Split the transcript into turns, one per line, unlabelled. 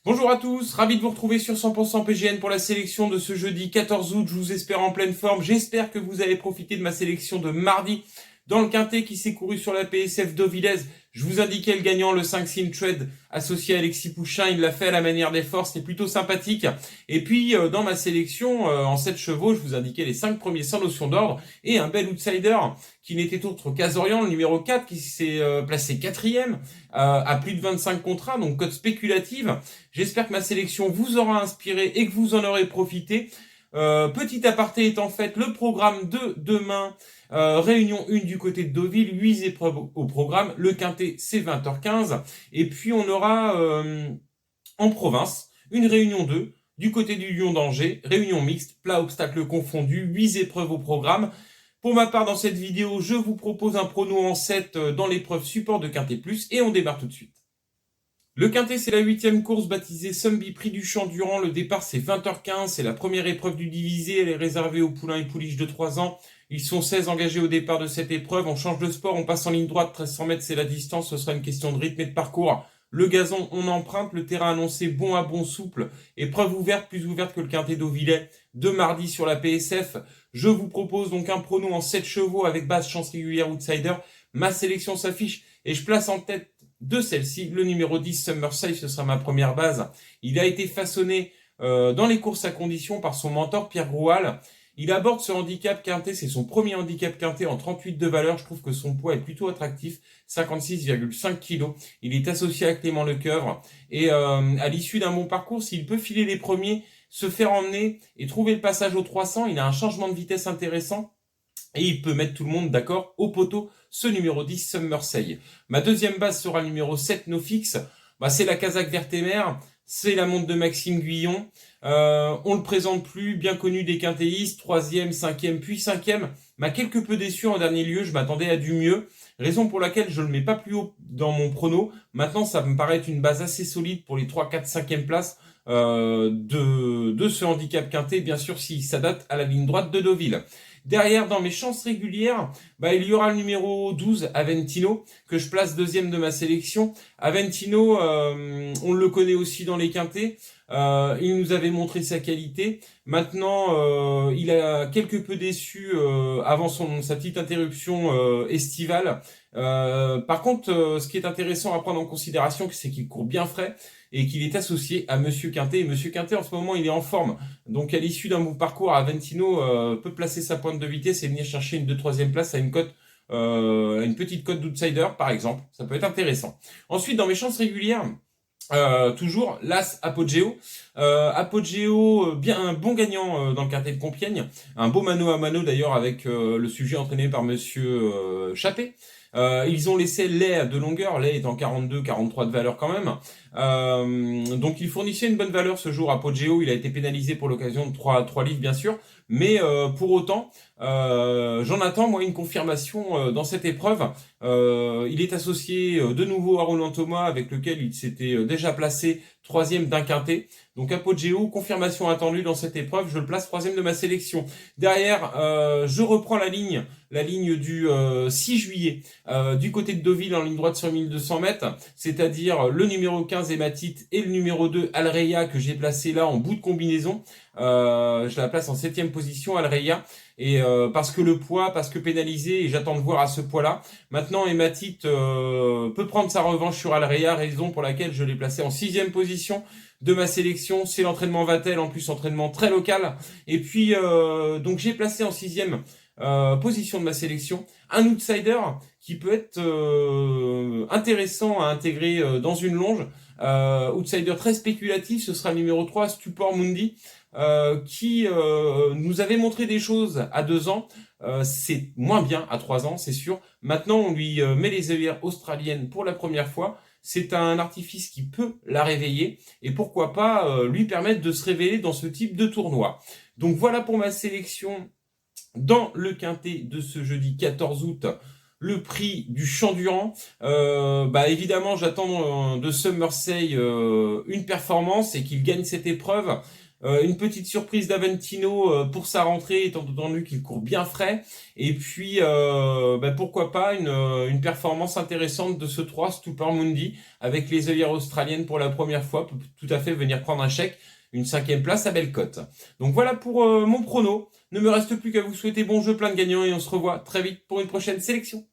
Bonjour à tous, ravi de vous retrouver sur 100% PGN pour la sélection de ce jeudi 14 août. Je vous espère en pleine forme. J'espère que vous avez profité de ma sélection de mardi dans le quintet qui s'est couru sur la PSF Dovilez. Je vous indiquais le gagnant, le 5 Sim Trade associé à Alexis Pouchin. Il l'a fait à la manière des forces, c'est plutôt sympathique. Et puis dans ma sélection en 7 chevaux, je vous indiquais les 5 premiers sans notion d'ordre et un bel outsider qui n'était autre qu'Azorian, le numéro 4, qui s'est placé quatrième à plus de 25 contrats, donc cote spéculative. J'espère que ma sélection vous aura inspiré et que vous en aurez profité. Petit aparté étant fait, le programme de demain, réunion 1 du côté de Deauville, 8 épreuves au programme, le quintet c'est 20h15, et puis on aura en province une réunion 2 du côté du Lion d'Angers, réunion mixte, plat obstacle confondu, 8 épreuves au programme. Pour ma part, dans cette vidéo, je vous propose un prono en 7 dans l'épreuve support de Quintet Plus, et on démarre tout de suite. Le quintet, c'est la 8e course baptisée Sumby Prix du Champ Durand. Le départ, c'est 20h15. C'est la première épreuve du divisé. Elle est réservée aux poulains et pouliches de 3 ans. Ils sont 16 engagés au départ de cette épreuve. On change de sport, on passe en ligne droite. 1300 mètres, c'est la distance. Ce sera une question de rythme et de parcours. Le gazon, on emprunte. Le terrain annoncé bon à bon souple. Épreuve ouverte, plus ouverte que le quintet d'Auvillais de mardi sur la PSF. Je vous propose donc un prono en 7 chevaux avec base chance régulière outsider. Ma sélection s'affiche et je place en tête de celle-ci, le numéro 10, Summer Safe, ce sera ma première base. Il a été façonné dans les courses à condition par son mentor Pierre Groual. Il aborde ce handicap quintet, c'est son premier handicap quintet en 38 de valeur. Je trouve que son poids est plutôt attractif, 56,5 kg. Il est associé à Clément Lecoeuvre. Et à l'issue d'un bon parcours, s'il peut filer les premiers, se faire emmener et trouver le passage aux 300, il a un changement de vitesse intéressant. Et il peut mettre tout le monde d'accord au poteau, ce numéro 10, Summersey. Ma deuxième base sera le numéro 7, Nofix. C'est la Kazakh Vertemer, c'est la montre de Maxime Guyon. On le présente plus, bien connu des quintéistes, troisième, cinquième, puis cinquième. M'a quelque peu déçu en dernier lieu, je m'attendais à du mieux. Raison pour laquelle je le mets pas plus haut dans mon prono. Maintenant, ça me paraît être une base assez solide pour les 3, 4, 5e places de ce handicap quintet, bien sûr s'il s'adapte à la ligne droite de Deauville. Derrière, dans mes chances régulières, il y aura le numéro 12, Aventino, que je place deuxième de ma sélection. Aventino, on le connaît aussi dans les quintets. Il nous avait montré sa qualité. Maintenant, il a quelque peu déçu avant sa petite interruption estivale. Par contre, ce qui est intéressant à prendre en considération, c'est qu'il court bien frais et qu'il est associé à Monsieur Quintet. Et Monsieur Quintet, en ce moment, il est en forme. Donc, à l'issue d'un bon parcours, Aventino peut placer sa pointe de vitesse et venir chercher une 2-3e place à une cote, une petite cote d'outsider, par exemple. Ça peut être intéressant. Ensuite, dans mes chances régulières, toujours l'As Apogeo. Apogeo, bien un bon gagnant dans le quintet de Compiègne. Un beau mano à mano d'ailleurs avec le sujet entraîné par Monsieur Chappé. Ils ont laissé lait de longueur, lait est en 42, 43 de valeur quand même. Donc il fournissait une bonne valeur ce jour à Apogeo, il a été pénalisé pour l'occasion de 3 livres bien sûr, mais pour autant, j'en attends moi une confirmation dans cette épreuve. Il est associé de nouveau à Roland Thomas avec lequel il s'était déjà placé troisième d'un quintet. Donc Apogeo, confirmation attendue dans cette épreuve, je le place troisième de ma sélection. Derrière, je reprends la ligne du 6 juillet du côté de Deauville en ligne droite sur 1200 mètres, c'est-à-dire le numéro 15 Hématite et le numéro 2 Alreya que j'ai placé là en bout de combinaison. Je la place en 7e position Alreya. Et parce que le poids, parce que pénalisé, et j'attends de voir à ce poids-là. Maintenant, Hématite peut prendre sa revanche sur Alreya, raison pour laquelle je l'ai placé en 6e position de ma sélection. C'est l'entraînement Vatel, en plus entraînement très local. Et puis, donc j'ai placé en 6e position de ma sélection un outsider qui peut être intéressant à intégrer dans une longe. Outsider très spéculatif, ce sera le numéro 3, Stupor Mundi. Qui nous avait montré des choses à 2 ans. C'est moins bien à 3 ans, c'est sûr. Maintenant, on lui met les œillères australiennes pour la première fois. C'est un artifice qui peut la réveiller et pourquoi pas lui permettre de se révéler dans ce type de tournoi. Donc voilà pour ma sélection dans le quintet de ce jeudi 14 août. Le prix du Champ Durand. Évidemment, j'attends de Summersey une performance et qu'il gagne cette épreuve. Une petite surprise d'Aventino pour sa rentrée, étant entendu qu'il court bien frais. Et puis, pourquoi pas une performance intéressante de ce 3 Stupor Mundi, avec les œillères australiennes pour la première fois, peut tout à fait venir prendre un chèque. Une 5e place à belle cote. Donc voilà pour mon prono. Ne me reste plus qu'à vous souhaiter bon jeu, plein de gagnants, et on se revoit très vite pour une prochaine sélection.